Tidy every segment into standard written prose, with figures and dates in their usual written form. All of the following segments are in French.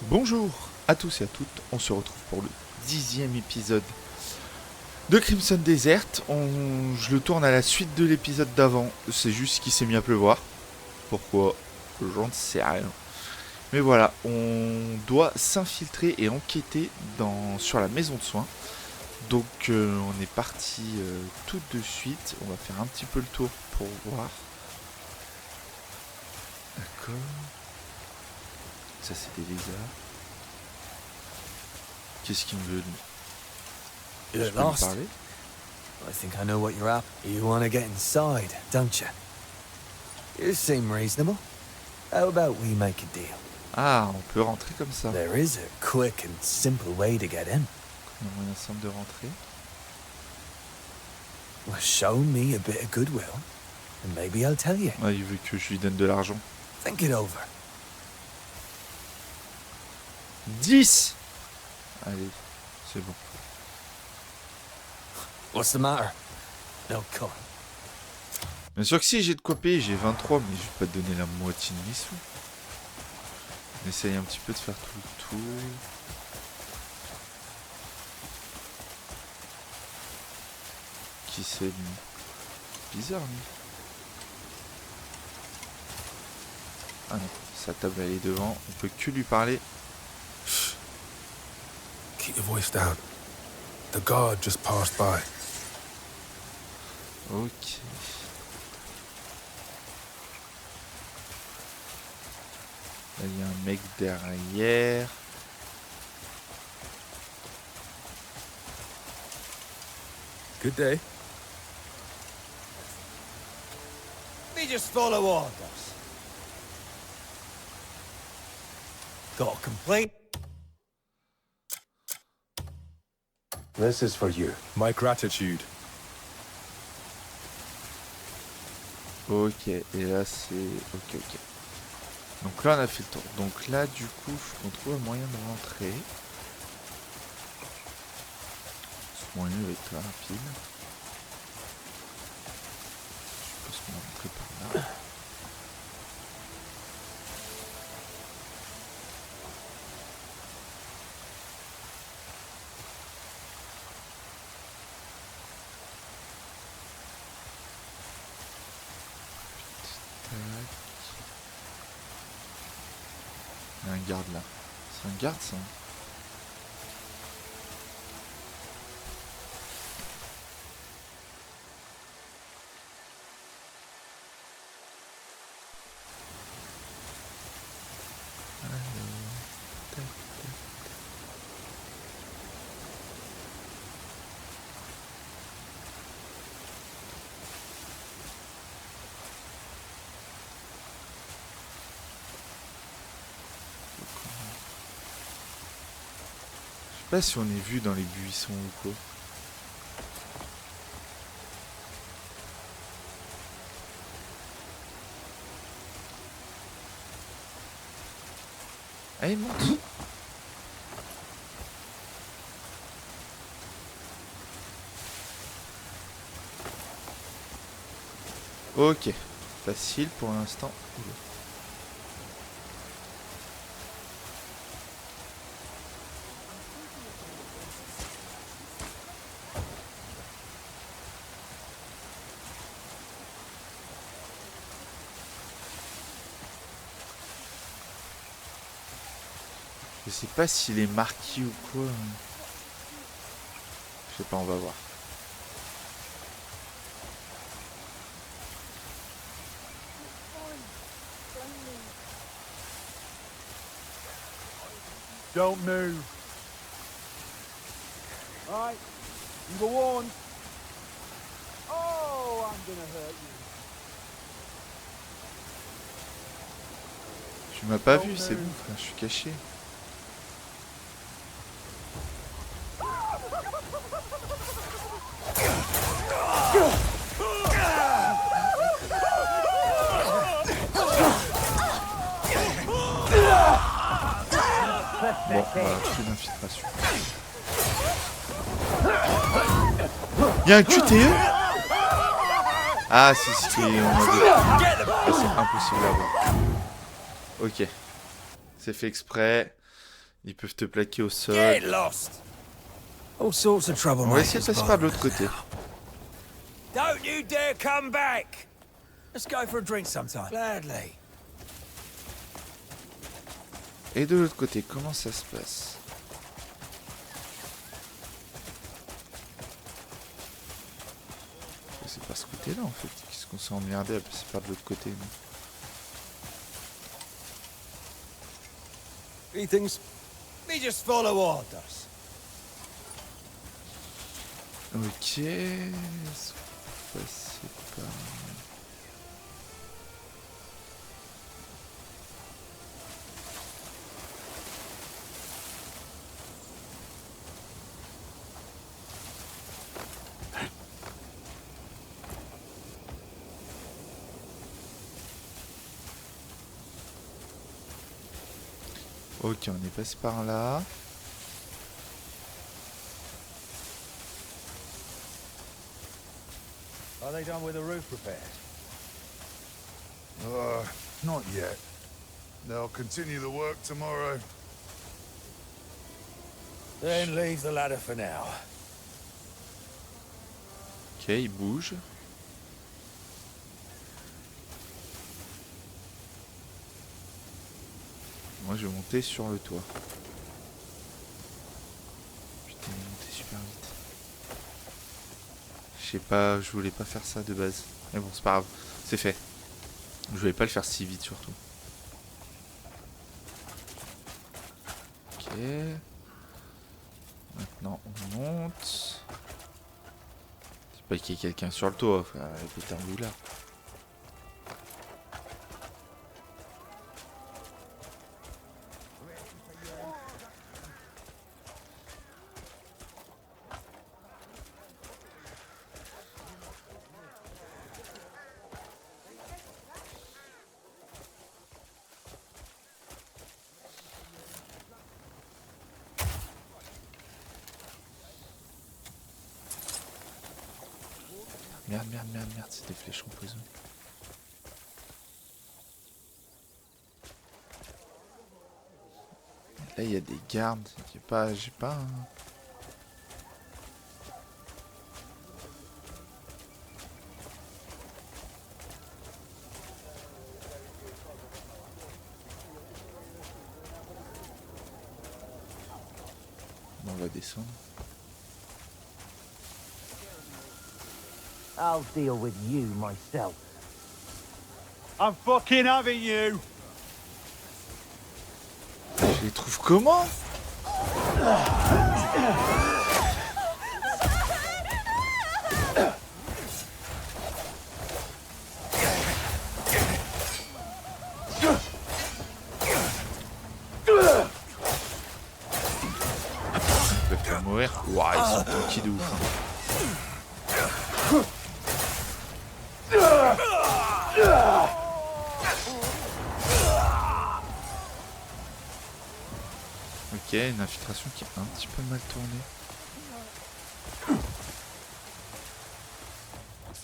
Bonjour à tous et à toutes, on se retrouve pour le 10e épisode de Crimson Desert. Je le tourne à la suite de l'épisode d'avant, c'est juste qu'il s'est mis à pleuvoir. Pourquoi? J'en sais rien. Mais voilà, on doit s'infiltrer et enquêter sur la maison de soins. Donc on est parti tout de suite, on va faire un petit peu le tour pour voir. D'accord. Ça c'est des lézards. Qu'est-ce qu'il me veut de... You're lost. I think I know what you're at. You want to get inside, don't you? You seem reasonable. How about we make a deal? Ah, on peut rentrer comme ça. There is a quick and simple way to get in. On a moyen simple de rentrer. Well, show me a bit of goodwill, and maybe I'll tell you. Ah, il veut que je lui donne de l'argent. Think it over. 10. Allez, c'est bon. What's the matter? No, come. Bien sûr que si, j'ai de quoi payer, j'ai 23, mais je vais pas te donner la moitié de mes sous. On essaye un petit peu de faire tout le tour. Qui c'est lui? Bizarre lui. Ah non, sa table elle est devant, on peut que lui parler. Keep your voice down. The guard just passed by. Ok. Là il y a un mec derrière. Good day. We just follow orders. Got a complaint? This is for you. My gratitude. Ok, et là c'est... Ok. Donc là on a fait le tour. Donc là du coup, faut qu'on trouve un moyen de rentrer. Ce moyen va être rapide. Je pense qu'on va rentrer par là. Il y a un garde là. C'est un garde ça? Je sais pas si on est vu dans les buissons ou quoi. Ah, il monte. Ok. Facile pour l'instant. Je sais pas s'il est marqué ou quoi. Je sais pas, on va voir. Don't move. Right, you were warned. Oh, I'm gonna hurt you. Tu m'as pas vu, c'est bon, frère, je suis caché. Bon, voilà, plus d'infiltration. Il y a un QTE? Ah, c'est ce qui est... C'est impossible à voir. Ok. C'est fait exprès. Ils peuvent te plaquer au sol. Get lost! All sorts of trouble. On va essayer de passer par de l'autre côté. Don't you dare come back! Let's go for a drink sometime. Gladly. Et de l'autre côté, comment ça se passe? C'est pas ce côté-là en fait. Qu'est-ce qu'on s'est emmerdé à passer par de l'autre côté? Greetings. We just follow orders. Ok. Est-ce qu'on peut passer par... Ok, on est passé par là. Are they done with the roof repairs? Not yet. They'll continue the work tomorrow. Then leave the ladder for now. Ok, il bouge. Moi je vais monter sur le toit. Putain, il est monté super vite. Je sais pas, je voulais pas faire ça de base. Mais bon, c'est pas grave, c'est fait. Je voulais pas le faire si vite surtout. Ok. Maintenant on monte. C'est pas qu'il y ait quelqu'un sur le toit, enfin, péter un boulard. Merde, c'est des flèches en poison. Là, il y a des gardes. J'ai pas. Bon, on va descendre. I'll deal with you myself. I'm fucking having you! Je les trouve comment? Ils peuvent pas mourir. Ouah, ils sont petits de ouf. Hein. Ok, une infiltration qui a un petit peu mal tourné.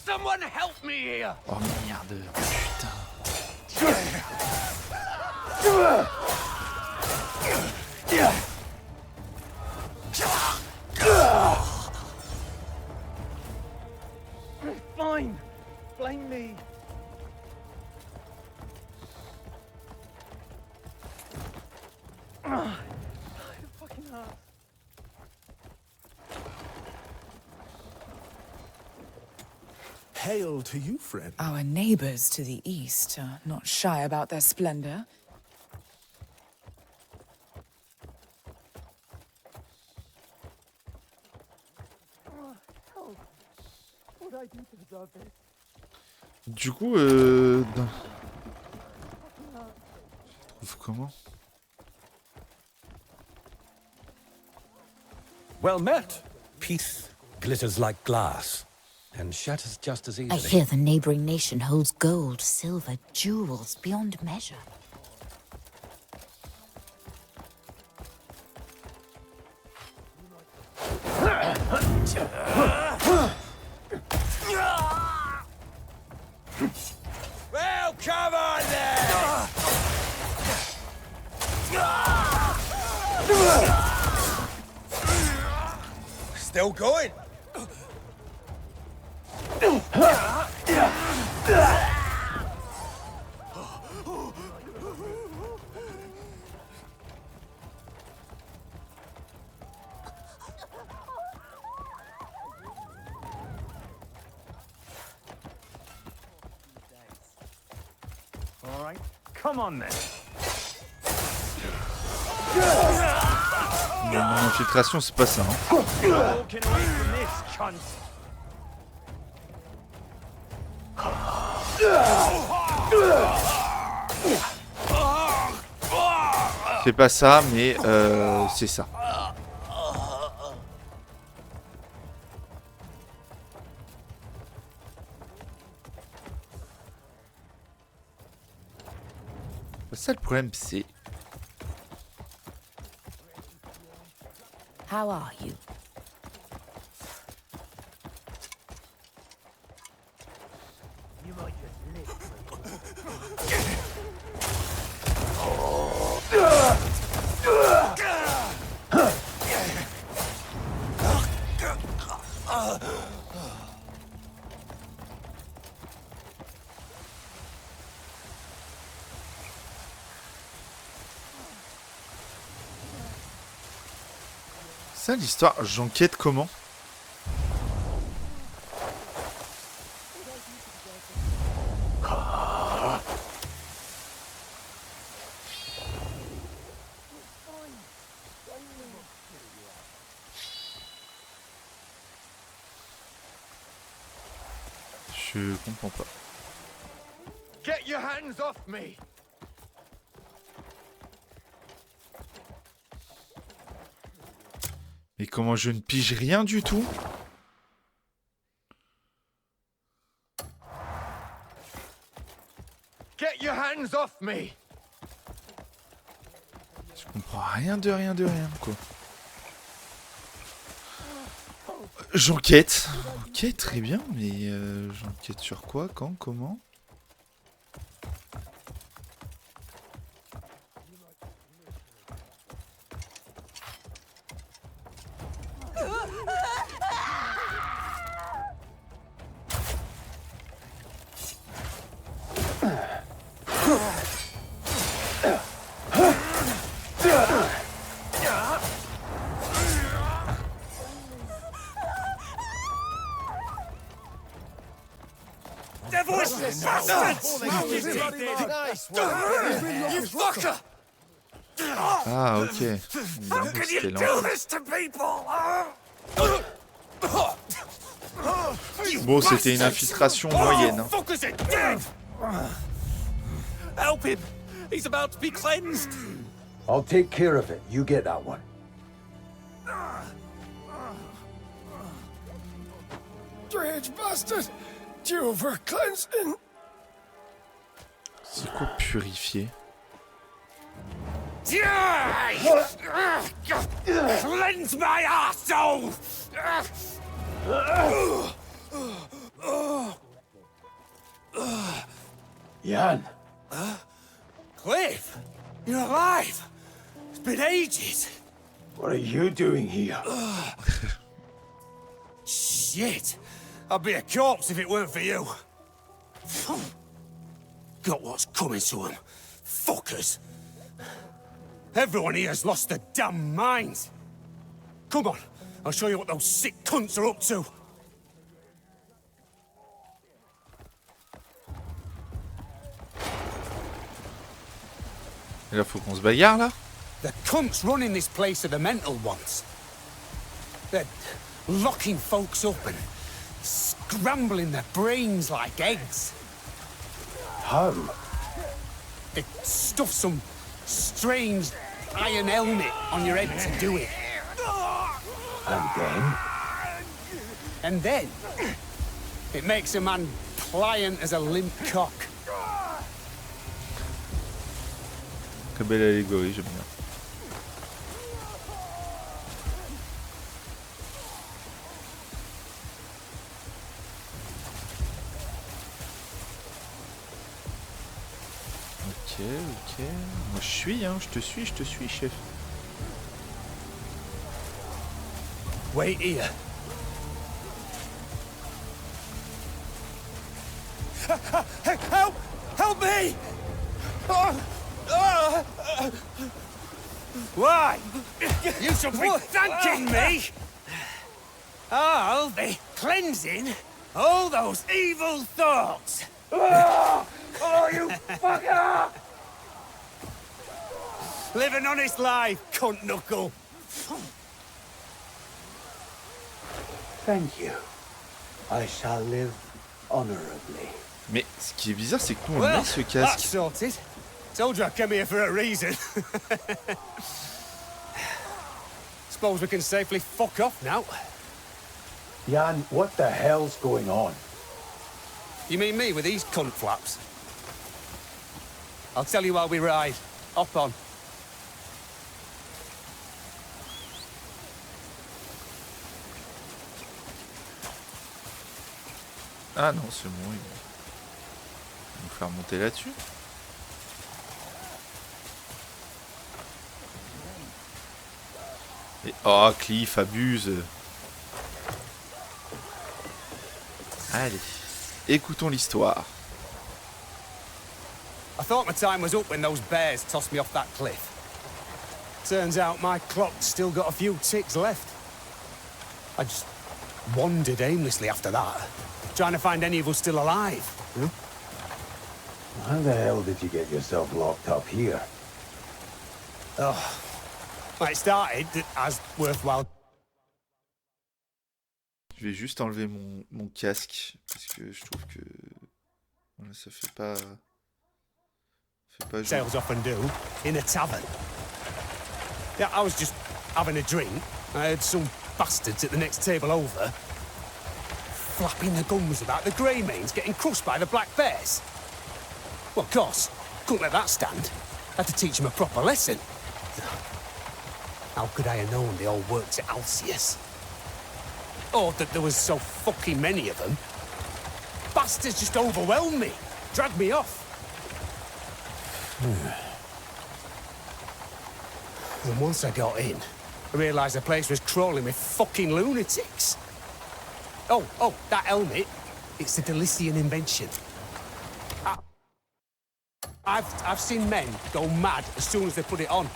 Someone help me here! Oh merde, putain. Fine! Blame me! Fucking hurt. Hail to you, friend. Our neighbors to the east are not shy about their splendor. What did I do to deserve this? Du coup, je trouve comment? Well met. Peace glitters like glass and shatters just as I easily. hear the neighboring nation holds gold, silver, jewels beyond measure. Well, come on then! Still going. All right, come on then. Mon infiltration, c'est pas ça. Hein. Walking away from this, cunt. C'est pas ça, mais c'est ça. Ça, le problème, c'est... How are you? Ça, l'histoire, j'enquête comment? Je comprends pas. Get your hands off me! Mais comment je ne pige rien du tout? Get your hands off me! Je comprends rien, quoi. J'enquête. Ok, très bien, mais j'enquête sur quoi, quand, comment? Ah, ok. C'était lent. Bon, c'était une infiltration moyenne. Hein. Help him! He's about to be cleansed! I'll take care of it. You get that one. Strange bastard! Due for cleansing! C'est quoi purifier? Cleanse my arsehole! Jan! Cliff! You're alive! It's been ages! What are you doing here? Shit! I'd be a corpse if it weren't for you. Got what's coming to them. Fuckers! Everyone here's lost their damn minds! Come on, I'll show you what those sick cunts are up to! Et là, faut qu'on se bagarre, là? The cunts running this place are the mental ones. They're locking folks up and scrambling their brains like eggs. How? They stuff some strange iron helmet on your head to do it. And then? And then, it makes a man pliant as a limp cock. Très belle allégorie, j'aime bien. Ok. Moi je suis, hein, je te suis, chef. Wait here. Help! Help me! Why? You should be thanking me! I'll be cleansing all those evil thoughts! Oh, you fucker! Live an honest life, cunt knuckle! Thank you. I shall live honorably. Mais ce qui est bizarre, c'est que nous on Well, met ce that's casque. sorted. Told you I came here for a reason. Suppose we can safely fuck off now. Jan, what the hell's going on? You mean me with these cunt flaps? I'll tell you while we ride. Hop on. Ah non, c'est bon, ils vont nous faire monter là-dessus. Et... Oh, Cliff, abuse. Allez, écoutons l'histoire. I thought my time was up when those bears tossed me off that cliff. Turns out my clock's still got a few ticks left. I just wandered aimlessly after that, trying to find any of us still alive. How the hell did you get yourself locked up here? Oh, well, it started as worthwhile. Je vais juste enlever mon casque parce que je trouve que voilà, ça fait pas joli. Sales often do, in a tavern. Yeah, I was just having a drink. I heard some bastards at the next table over flapping their gums about the Greymanes getting crushed by the Black Bears. Well, of course, couldn't let that stand. Had to teach them a proper lesson. How could I have known they all worked at Alcius? Or that there was so fucking many of them. Bastards just overwhelmed me, dragged me off. And once I got in, I realised the place was crawling with fucking lunatics. Oh, that helmet. It's a Delician invention. I've seen men go mad as soon as they put it on.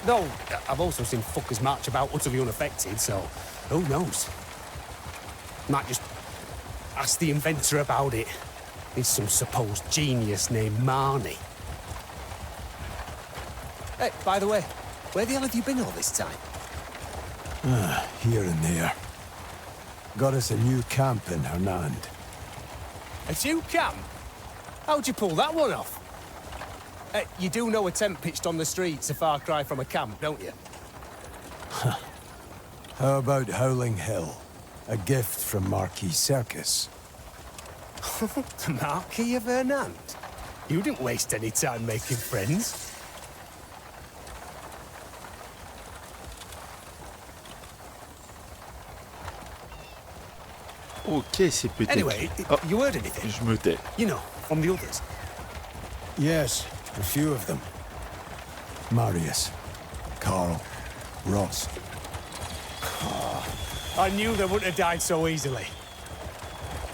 Though, I've also seen fuckers march about utterly unaffected, so who knows? Might just ask the inventor about it. He's some supposed genius named Marnie. Hey, by the way, where the hell have you been all this time? Here and there. Got us a new camp in Hernand. A new camp? How'd you pull that one off? You do know a tent pitched on the street's a far cry from a camp, don't you? How about Howling Hill? A gift from Marquis Circus. The Marquis of Hernand? You didn't waste any time making friends. Ok, c'est peut-être... Anyway, Oh, you heard anything? je me tais. You know, from the others. Yes, a few of them. Marius, Carl, Ross. I knew they wouldn't have died so easily.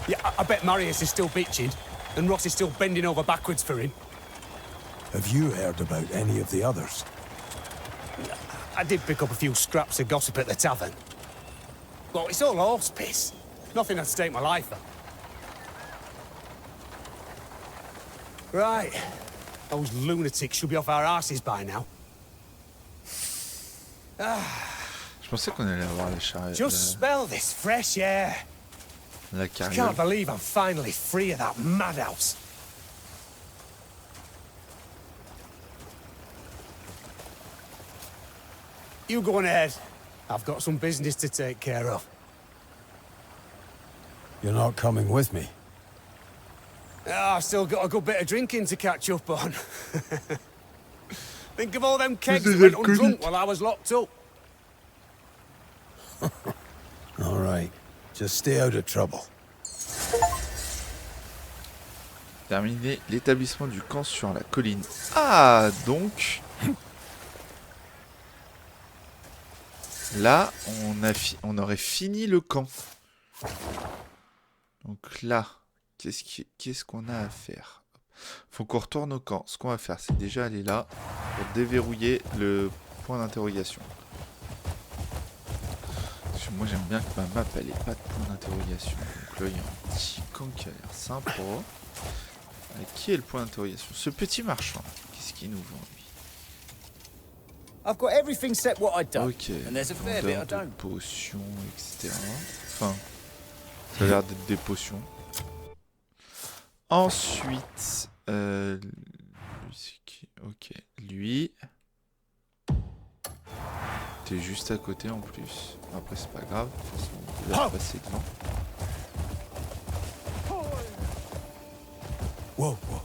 Yeah, I bet Marius is still bitching, and Ross is still bending over backwards for him. Have you heard about any of the others? I did pick up a few scraps of gossip at the tavern. Well, it's all horse piss. Nothing I'd stake my life on. Right. Those lunatics should be off our asses by now. Je pensais qu'on allait avoir la charrette. Just smell this fresh air. La I carriole. can't believe I'm finally free of that madhouse. You go on ahead. I've got some business to take care of. You're not coming with me. I've still got a good bit of drinking to catch up on. Think of all them kegs that went undrunk while I was locked up. All right. Just stay out of trouble. Terminer l'établissement du camp sur la colline. Ah, donc... Là, on aurait fini le camp. Donc là, qu'est-ce qu'on a à faire? Faut qu'on retourne au camp. Ce qu'on va faire, c'est déjà aller là pour déverrouiller le point d'interrogation. Parce que moi, j'aime bien que ma map, elle ait pas de point d'interrogation. Donc là, il y a un petit camp qui a l'air sympa. Qui est le point d'interrogation? Ce petit marchand. Qu'est-ce qu'il nous vend, lui? I've got everything set what I done. Ok. And there's a fair bit I Vendeur de don't. potions, etc. Enfin, ça a l'air d'être des potions. Ensuite, lui, c'est qui? Ok, lui. T'es juste à côté en plus. Après, c'est pas grave. De toute façon, on va passer devant. Whoa, whoa.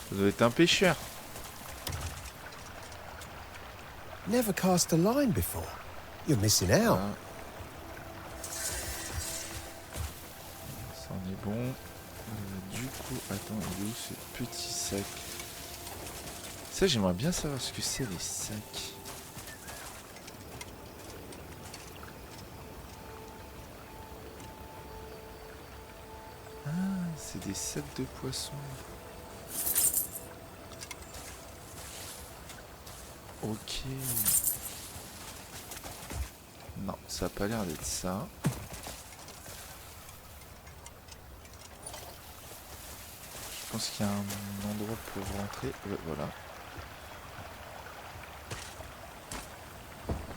Ça doit être un pêcheur. Never cast a line before. You're missing out. Ah. Ça en est bon. Du coup, attends, il est où ce petit sac? Ça, j'aimerais bien savoir ce que c'est les sacs. Ah, c'est des sacs de poissons. Ok. Non, ça a pas l'air d'être ça. Je pense qu'il y a un endroit pour rentrer. Ouais, voilà.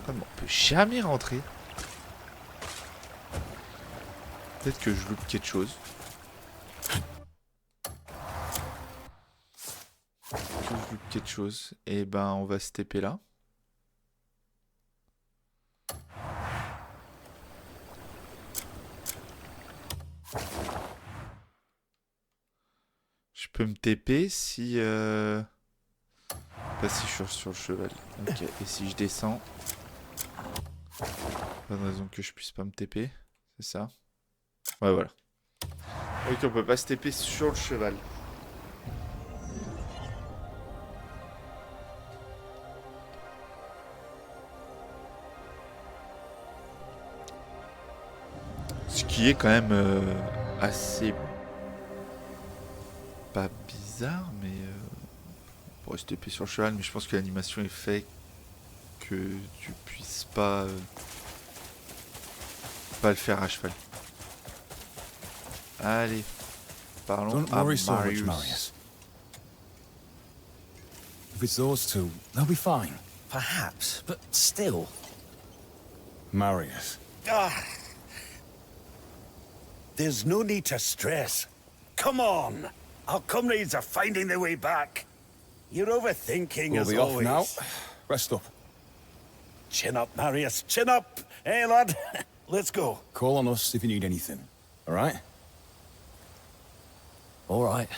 Comment on peut jamais rentrer? Peut-être que je loupe quelque chose. Quelque chose, et ben on va se TP là. Je peux me TP si pas si je suis sur le cheval. Ok, et si je descends, pas de raison que je puisse pas me TP, c'est ça? Ouais, voilà. Ok, on peut pas se TP sur le cheval. Ce qui est quand même assez... pas bizarre, mais... on pourrait se TP sur le cheval, mais je pense que l'animation est faite que tu puisses pas... pas le faire à cheval. Allez, parlons à Marius. If it's those two, they'll be fine. Perhaps, but still. Marius. There's no need to stress. Come on. Our comrades are finding their way back. You're overthinking We'll as be always. off now. Rest up. Chin up, Marius. Chin up. Hey, lad. Let's go. Call on us if you need anything. All right? All right.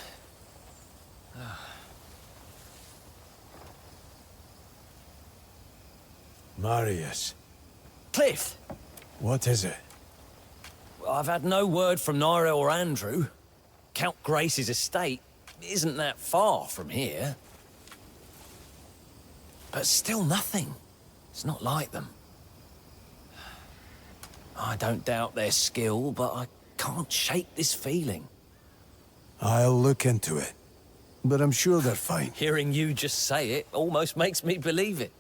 Marius. Cliff! What is it? I've had no word from Naira or Andrew. Count Grace's estate isn't that far from here. But still nothing. It's not like them. I don't doubt their skill, but I can't shake this feeling. I'll look into it. But I'm sure they're fine. Hearing you just say it almost makes me believe it.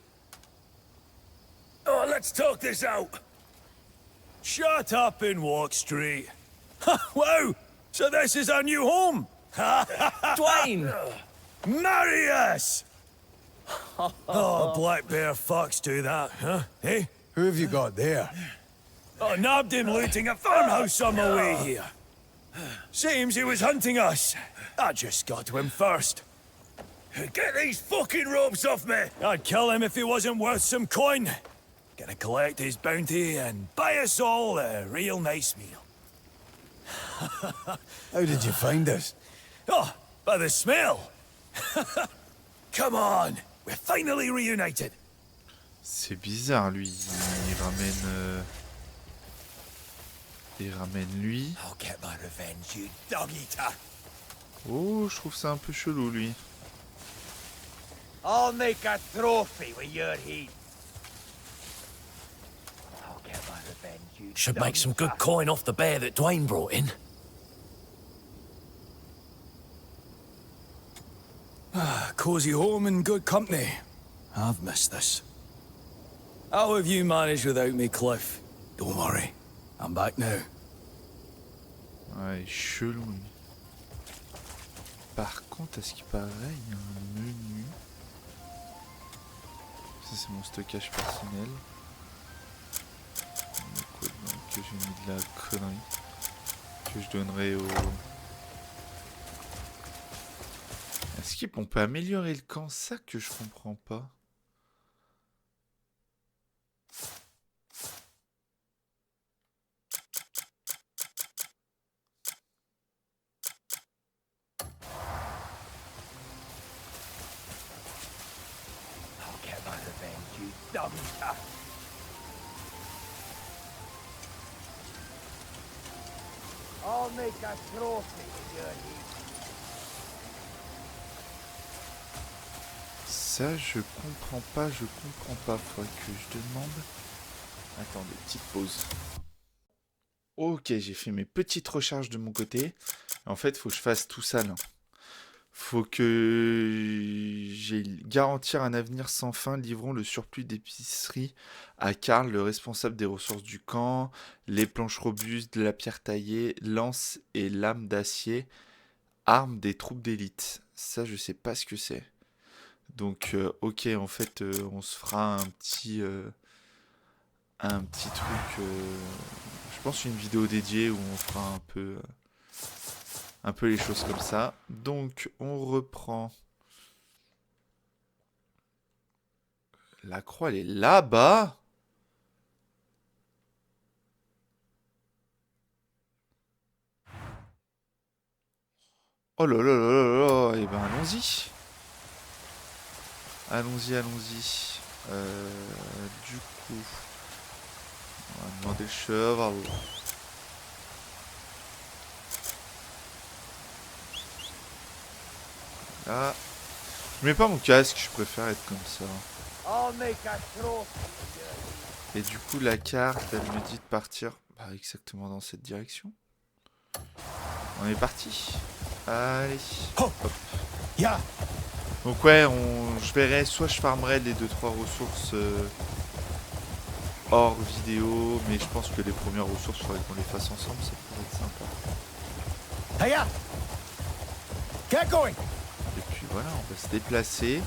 Oh, let's talk this out. Shut up and walk straight. Whoa! So this is our new home? Dwayne! Marius! Oh, Black Bear fucks do that, huh? Eh? Who have you got there? I nabbed him looting a farmhouse on my way here. Seems he was hunting us. I just got to him first. Get these fucking ropes off me! I'd kill him if he wasn't worth some coin. Gonna collect his bounty and buy us all a real nice meal. How did you find us? Oh, by the smell. Come on, we're finally reunited. C'est bizarre, lui. Il ramène lui. I'll get my revenge, you dog eater. Oh, je trouve ça un peu chelou, lui. I'll make a trophy with your heat. Should make some good coin off the bear that Dwayne brought in. Cozy home and good company. I've missed this. How have you managed without me, Cliff? Don't worry. I'm back now. Ouais, chelou, lui. Par contre, à ce qui paraît, il y a un menu. Ça, c'est mon stockage personnel. Quoi dedans que j'ai mis de la connerie que je donnerai au... Est-ce qu'on peut améliorer le camp? Ça que je comprends pas. I'll make a trophy with your heat. Ça, je comprends pas. Faudrait que je demande. Attendez, petite pause. Ok, j'ai fait mes petites recharges de mon côté. En fait, faut que je fasse tout ça là. Faut que j'ai garantir un avenir sans fin. Livrons le surplus d'épicerie à Karl, le responsable des ressources du camp. Les planches robustes, de la pierre taillée, lance et lame d'acier. Armes des troupes d'élite. Ça, je sais pas ce que c'est. Donc, ok, en fait, on se fera un petit truc. Je pense une vidéo dédiée où on fera un peu les choses comme ça. Donc, on reprend. La croix, elle est là-bas. Oh là là là là là. Eh ben, allons-y. Allons-y. Du coup, on va demander le cheval. Là. Je mets pas mon casque, je préfère être comme ça. Et du coup, la carte, elle me dit de partir exactement dans cette direction. On est parti. Allez. Hop. Donc ouais, je verrai, soit je farmerai les 2-3 ressources hors vidéo, mais je pense que les premières ressources, il faudrait qu'on les fasse ensemble, ça pourrait être sympa. Hiya! Get going! Et puis voilà, on va se déplacer,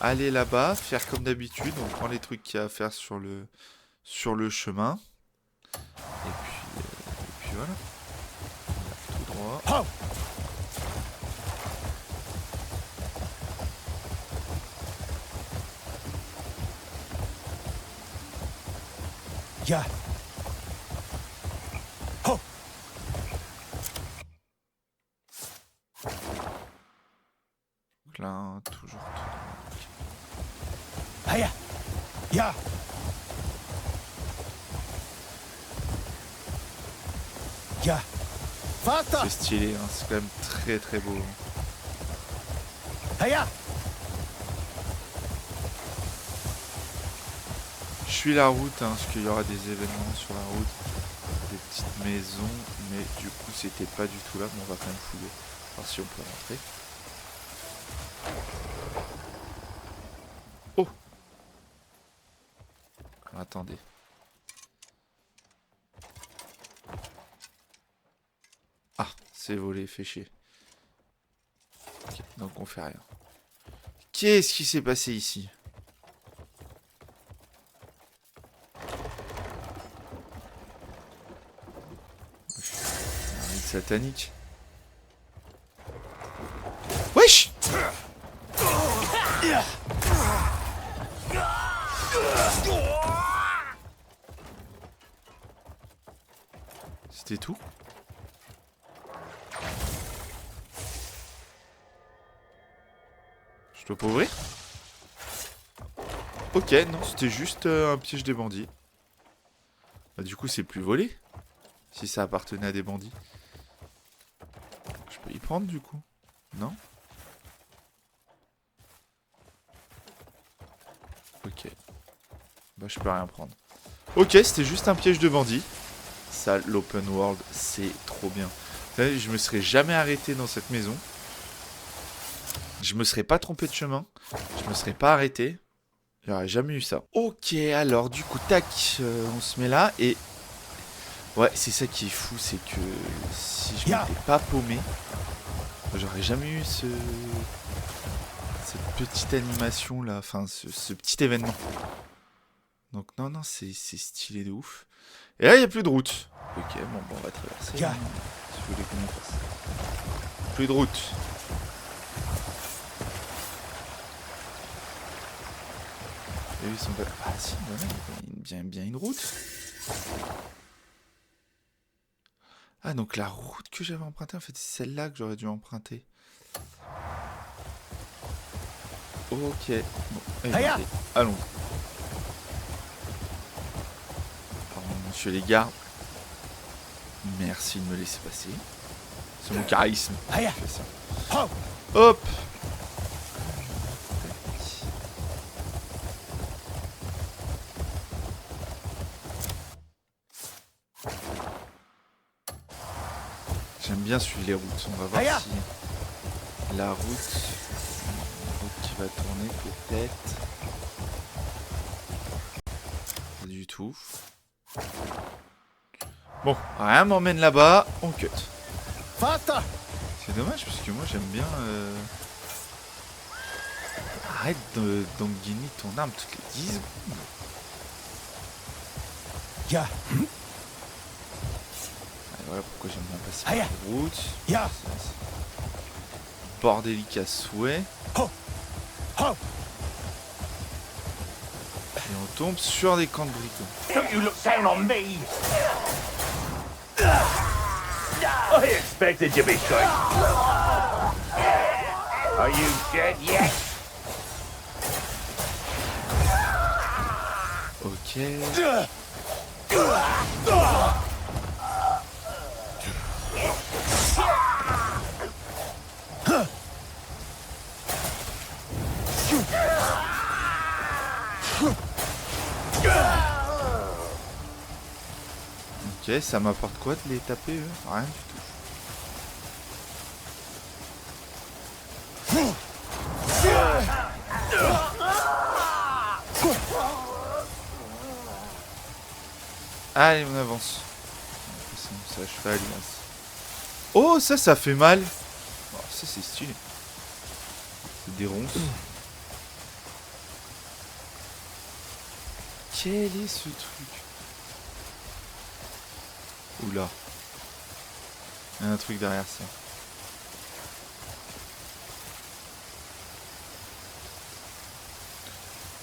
aller là-bas, faire comme d'habitude, on prend les trucs qu'il y a à faire sur le chemin. Et puis voilà. On va tout droit. Oh! Yeah. Oh. Donc là, toujours tout droit. Hiya. Yeah. Yeah. Faster. C'est stylé, hein, c'est quand même très très beau. Hiya. Je suis la route, hein, parce qu'il y aura des événements sur la route, des petites maisons, mais du coup c'était pas du tout là, mais on va quand même fouiller, voir si on peut rentrer. Oh! Attendez. Ah, c'est volé, fait chier. Okay, donc on fait rien. Qu'est-ce qui s'est passé ici? Satanique. Wesh! C'était tout? Je dois pas ouvrir? Ok, non, c'était juste un piège des bandits. Bah, du coup, c'est plus volé. Si ça appartenait à des bandits. Je peux y prendre du coup. Non? Ok. Bah je peux rien prendre. Ok, c'était juste un piège de bandit. Ça, l'open world, c'est trop bien. Vous savez, je me serais jamais arrêté dans cette maison. Je me serais pas trompé de chemin. Je me serais pas arrêté. J'aurais jamais eu ça. Ok, alors du coup, tac, on se met là et... Ouais, c'est ça qui est fou, c'est que si je m'étais pas paumé, j'aurais jamais eu cette petite animation là, enfin ce petit événement. Donc non, non, c'est stylé de ouf. Et là, il n'y a plus de route. Ok, bon, on va traverser. Si vous voulez qu'on fasse. Plus de route. Et eux, ils sont pas... Ah si, voilà, il y a bien une route. Ah, donc la route que j'avais empruntée, en fait, c'est celle-là que j'aurais dû emprunter. Ok. Bon, allez, allons. Pardon, monsieur les gars. Merci de me laisser passer. C'est mon charisme qui fait ça. Hop. J'aime bien suivre les routes. On va voir si la route qui va tourner peut-être. Pas du tout. Bon, rien m'emmène là-bas, on cut. C'est dommage parce que moi j'aime bien... Arrête d'enguiner ton arme toutes les 10 secondes. Voilà pourquoi j'aime bien passer par la route. Bordélique à souhait. Et on tombe sur des camps de bricots. Don't you look down on me! I expected you to be shot. Are you dead yet? Ok. Ok, ça m'apporte quoi de les taper eux? Rien du tout. Allez, on avance. Ça, je fais alliance. Oh, ça fait mal. Oh, ça, c'est stylé. C'est des ronces. Quel est ce truc? Oula. Il y a un truc derrière ça.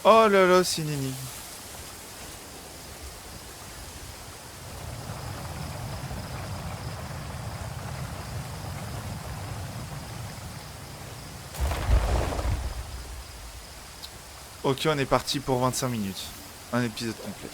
Oh là là, c'est une énigme. Ok, on est parti pour 25 minutes. Un épisode complet.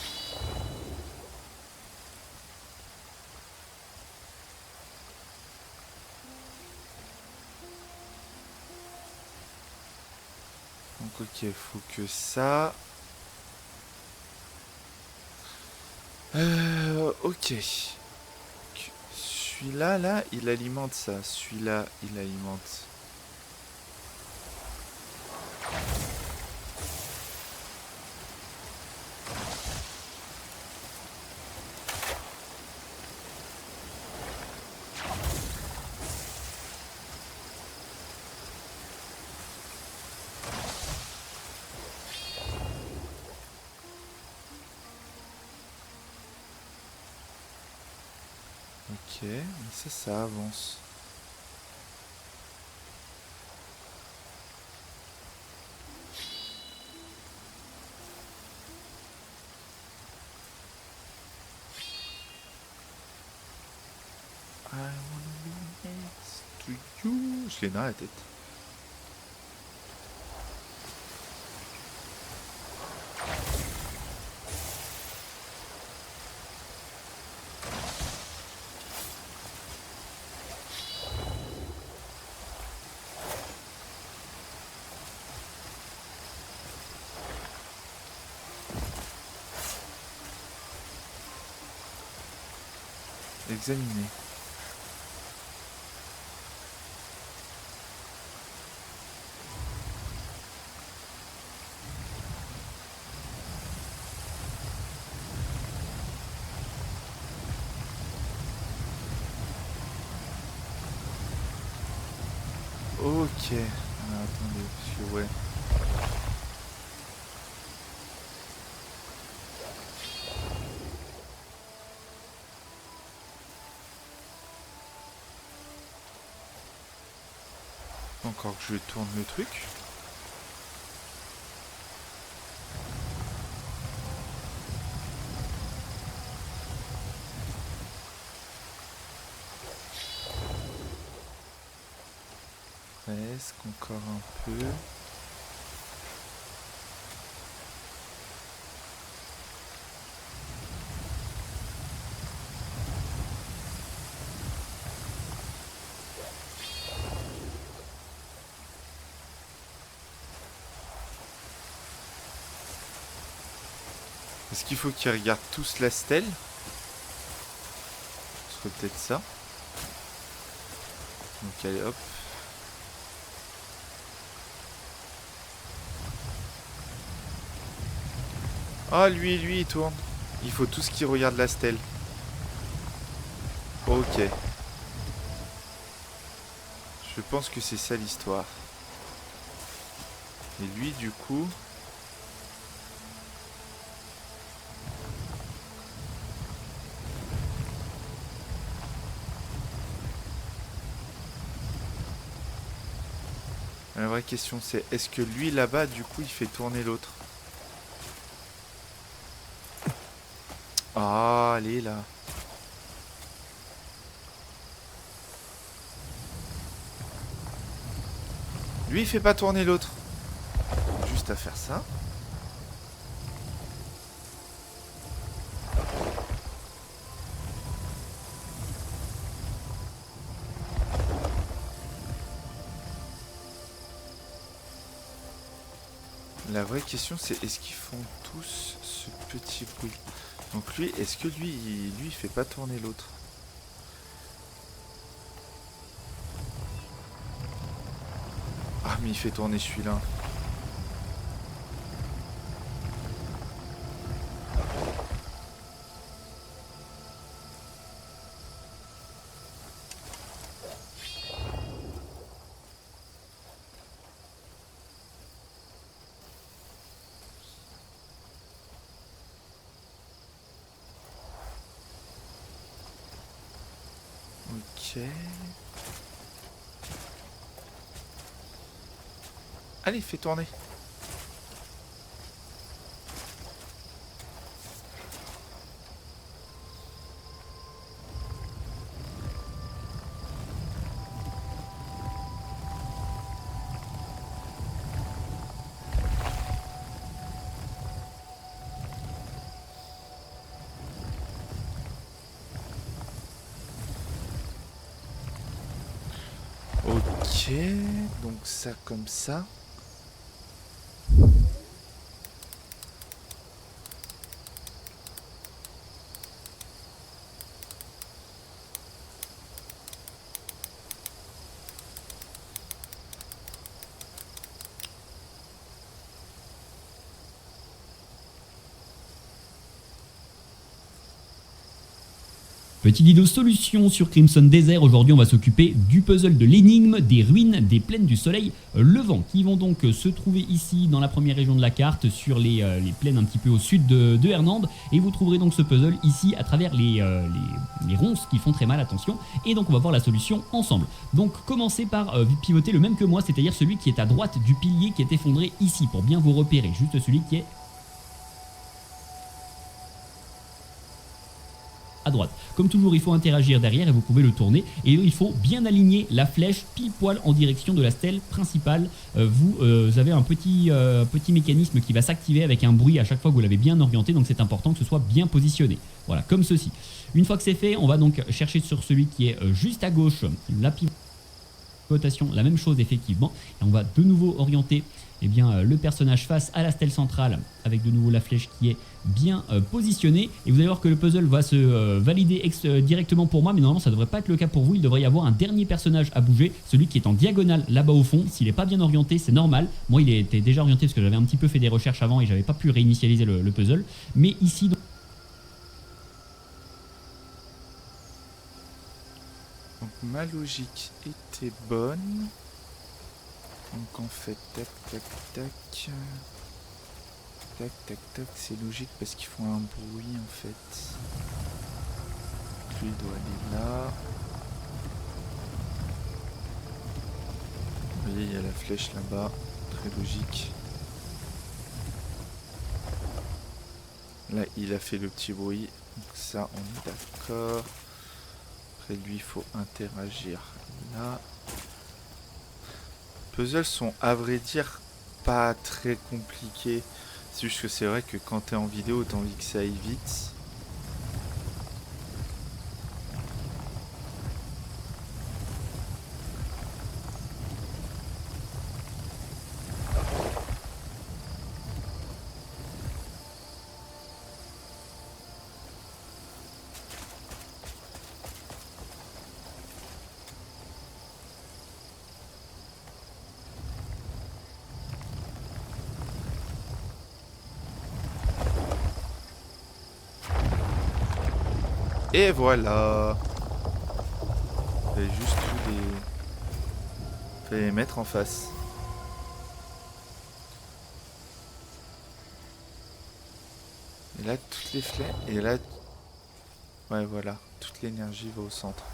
Donc ok, faut que ça... ok. Celui-là, là, il alimente ça. Celui-là, il alimente... Ok, mais ça avance. I wanna be next to you. Je l'ai dans la tête. Examiner. Ok. Alors, attendez, parce que ouais. Encore que je tourne le truc. Presque, encore un peu. Est-ce qu'il faut qu'ils regardent tous la stèle? Ce serait peut-être ça. Donc allez hop. Ah lui il tourne. Il faut tous qu'ils regardent la stèle. Ok. Je pense que c'est ça l'histoire. Et lui du coup... La vraie question c'est, est-ce que lui là-bas du coup il fait tourner l'autre? Ah, allez là. Lui il fait pas tourner l'autre. Juste à faire ça. La vraie question c'est, est-ce qu'ils font tous ce petit bruit? Donc lui, est-ce que lui il fait pas tourner l'autre? Ah mais il fait tourner celui-là. Ok. Allez, fais tourner. Ok, donc ça comme ça. Petite vidéo solution sur Crimson Desert. Aujourd'hui on va s'occuper du puzzle de l'énigme des ruines des plaines du soleil levant, qui vont donc se trouver ici dans la première région de la carte, sur les plaines un petit peu au sud de Hernande, et vous trouverez donc ce puzzle ici à travers les ronces qui font très mal, attention, et donc on va voir la solution ensemble. Donc commencez par pivoter le même que moi, c'est-à-dire celui qui est à droite du pilier qui est effondré ici, pour bien vous repérer, juste celui qui est à droite. Comme toujours, il faut interagir derrière et vous pouvez le tourner, et il faut bien aligner la flèche pile poil en direction de la stèle principale. Vous avez un petit mécanisme qui va s'activer avec un bruit à chaque fois que vous l'avez bien orienté, donc c'est important que ce soit bien positionné. Voilà, comme ceci. Une fois que c'est fait, on va donc chercher sur celui qui est juste à gauche la pivot. exploitation, la même chose effectivement. Et on va de nouveau orienter le personnage face à la stèle centrale avec de nouveau la flèche qui est bien positionnée. Et vous allez voir que le puzzle va se valider directement pour moi, mais normalement ça devrait pas être le cas pour vous. Il devrait y avoir un dernier personnage à bouger, celui qui est en diagonale là-bas au fond. S'il n'est pas bien orienté, c'est normal. Moi il était déjà orienté parce que j'avais un petit peu fait des recherches avant et j'avais pas pu réinitialiser le puzzle. Mais ici... Donc ma logique était bonne. Donc en fait, tac, tac, tac. Tac, tac, tac, c'est logique parce qu'ils font un bruit en fait. Lui doit aller là. Vous voyez, il y a la flèche là-bas. Très logique. Là, il a fait le petit bruit. Donc ça, on est d'accord. Après lui, il faut interagir là. Les puzzles sont, à vrai dire, pas très compliqués. C'est juste que c'est vrai que quand t'es en vidéo, t'as envie que ça aille vite. Et voilà. Fallait juste fallait les mettre en face. Et là, toutes les flèches. Et là... Ouais, voilà. Toute l'énergie va au centre.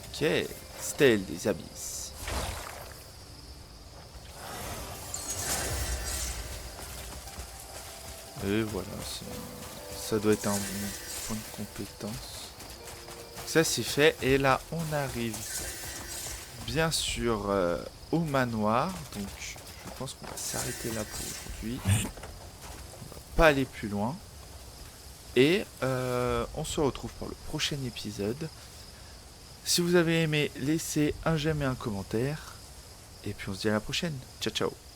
Ok. Stèle des abysses. Et voilà. Ça doit être un bon point de compétence. Ça c'est fait. Et là, on arrive bien sûr au manoir. Donc, je pense qu'on va s'arrêter là pour aujourd'hui. On va pas aller plus loin. Et on se retrouve pour le prochain épisode. Si vous avez aimé, laissez un j'aime et un commentaire. Et puis on se dit à la prochaine. Ciao, ciao.